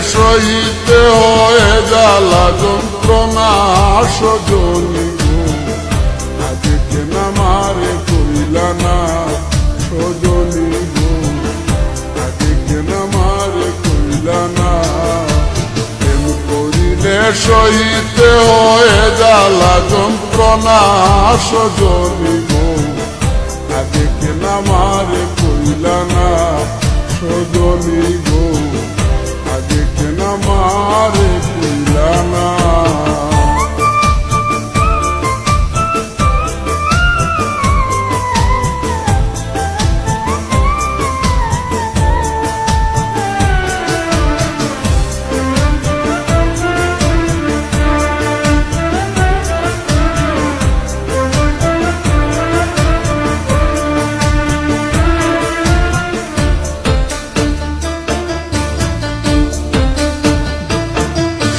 সইতে হয় জ্বালা যন্ত্রণা সজনী গো, আগে কেন আমারে কইলা না সজনী গো, আগে কেন আমারে কইলা না। প্রেম করিলে সইতে হয় জ্বালা যন্ত্রণা সজনী গো, আগে কেন আমারে কইলা না সজনী গো, আগে কেন আমারে কইলা না।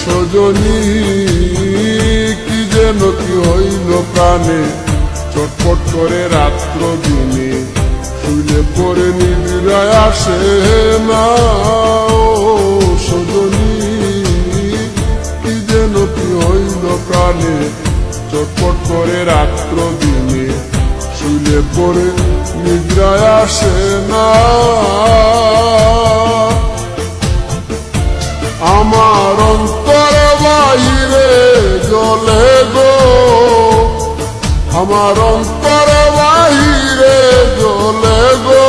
সজনী কি যেন কি হইল প্রাণে, চটপট করে রাত্র দিনে, শুইলে পরে নিবিড়ায় আসে না। ও সজনী কি যেন কি হইল প্রাণে, চটপট করে রাত্র দিনে, শুইলে পরে নিবিড়ায় আসে না। আমার অন্তর বাহিরে জ্বলে গো, আমার অন্তর বাহিরে জ্বলে গো,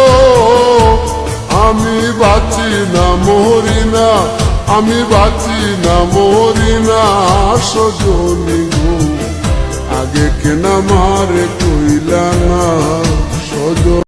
আমি বাঁচি না মরি না, আমি বাঁচি না মরি না সজনী গো, আগে কেন আমারে কইলা না সজনী।